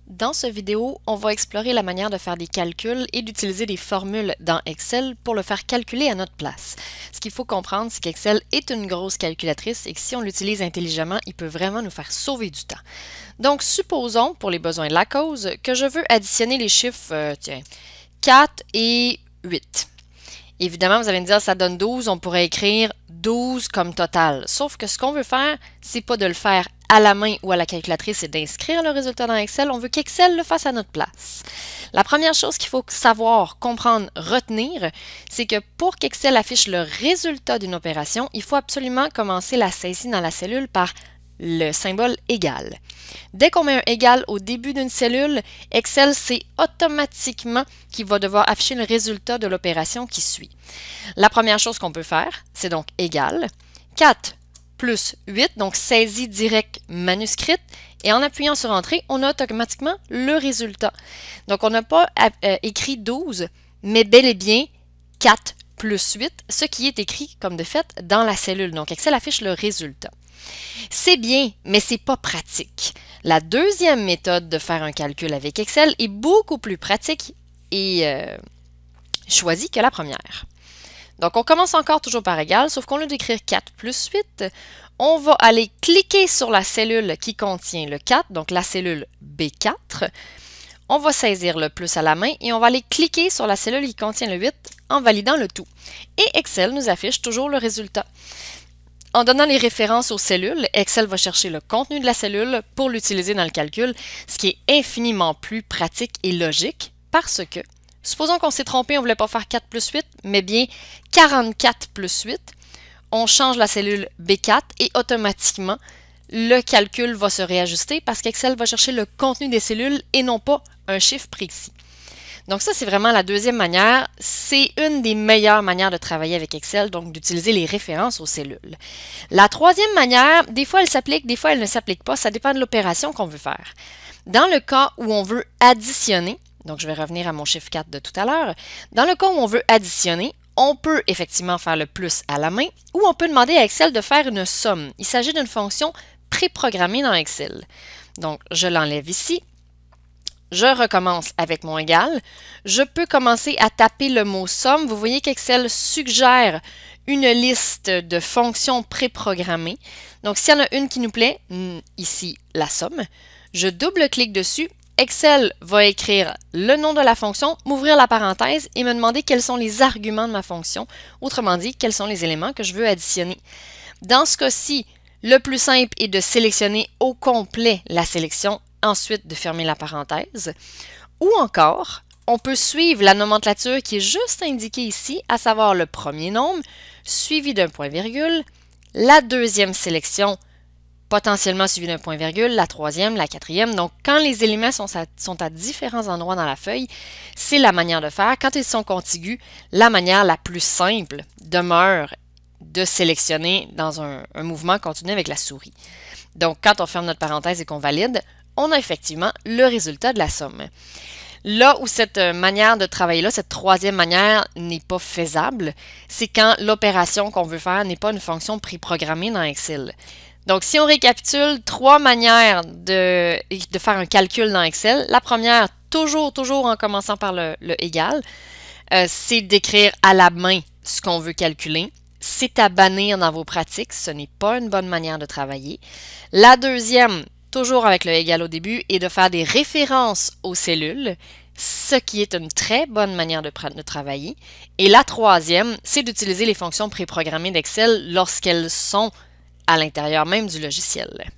Dans cette vidéo, on va explorer la manière de faire des calculs et d'utiliser des formules dans Excel pour le faire calculer à notre place. Ce qu'il faut comprendre, c'est qu'Excel est une grosse calculatrice et que si on l'utilise intelligemment, il peut vraiment nous faire sauver du temps. Donc, supposons, pour les besoins de la cause, que je veux additionner les chiffres, 4 et 8. Évidemment, vous allez me dire, ça donne 12, on pourrait écrire 12 comme total. Sauf que ce qu'on veut faire, c'est pas de le faire à la main ou à la calculatrice et d'inscrire le résultat dans Excel. On veut qu'Excel le fasse à notre place. La première chose qu'il faut savoir, comprendre, retenir, c'est que pour qu'Excel affiche le résultat d'une opération, il faut absolument commencer la saisie dans la cellule par le symbole égal. Dès qu'on met un égal au début d'une cellule, Excel sait automatiquement qu'il va devoir afficher le résultat de l'opération qui suit. La première chose qu'on peut faire, c'est donc égal 4 plus 8, donc saisie directe manuscrite, et en appuyant sur Entrée, on a automatiquement le résultat. Donc on n'a pas écrit 12, mais bel et bien 4 plus 8, ce qui est écrit comme de fait dans la cellule. Donc Excel affiche le résultat. C'est bien, mais c'est pas pratique. La deuxième méthode de faire un calcul avec Excel est beaucoup plus pratique et choisie que la première. Donc, on commence encore toujours par égal, sauf qu'au lieu d'écrire 4 plus 8, on va aller cliquer sur la cellule qui contient le 4, donc la cellule B4. On va saisir le plus à la main et on va aller cliquer sur la cellule qui contient le 8 en validant le tout. Et Excel nous affiche toujours le résultat. En donnant les références aux cellules, Excel va chercher le contenu de la cellule pour l'utiliser dans le calcul, ce qui est infiniment plus pratique et logique parce que, supposons qu'on s'est trompé, on ne voulait pas faire 4 plus 8, mais bien 44 plus 8, on change la cellule B4 et automatiquement, le calcul va se réajuster parce qu'Excel va chercher le contenu des cellules et non pas un chiffre précis. Donc ça, c'est vraiment la deuxième manière. C'est une des meilleures manières de travailler avec Excel, donc d'utiliser les références aux cellules. La troisième manière, des fois elle s'applique, des fois elle ne s'applique pas, ça dépend de l'opération qu'on veut faire. Dans le cas où on veut additionner, donc je vais revenir à mon chiffre 4 de tout à l'heure, dans le cas où on veut additionner, on peut effectivement faire le plus à la main ou on peut demander à Excel de faire une somme. Il s'agit d'une fonction préprogrammée dans Excel. Donc je l'enlève ici. Je recommence avec mon égal. Je peux commencer à taper le mot somme. Vous voyez qu'Excel suggère une liste de fonctions préprogrammées. Donc, s'il y en a une qui nous plaît, ici, la somme, je double-clique dessus. Excel va écrire le nom de la fonction, m'ouvrir la parenthèse et me demander quels sont les arguments de ma fonction. Autrement dit, quels sont les éléments que je veux additionner. Dans ce cas-ci, le plus simple est de sélectionner au complet la sélection, ensuite de fermer la parenthèse. Ou encore, on peut suivre la nomenclature qui est juste indiquée ici, à savoir le premier nombre, suivi d'un point-virgule, la deuxième sélection, potentiellement suivi d'un point-virgule, la troisième, la quatrième. Donc, quand les éléments sont à différents endroits dans la feuille, c'est la manière de faire. Quand ils sont contigus, la manière la plus simple demeure de sélectionner dans un mouvement continu avec la souris. Donc, quand on ferme notre parenthèse et qu'on valide, on a effectivement le résultat de la somme. Là où cette manière de travailler-là, cette troisième manière n'est pas faisable, c'est quand l'opération qu'on veut faire n'est pas une fonction préprogrammée dans Excel. Donc, si on récapitule trois manières de faire un calcul dans Excel, la première, toujours en commençant par le égal, c'est d'écrire à la main ce qu'on veut calculer. C'est à bannir dans vos pratiques, ce n'est pas une bonne manière de travailler. La deuxième, toujours avec le égal au début, est de faire des références aux cellules, ce qui est une très bonne manière de travailler. Et la troisième, c'est d'utiliser les fonctions préprogrammées d'Excel lorsqu'elles sont à l'intérieur même du logiciel.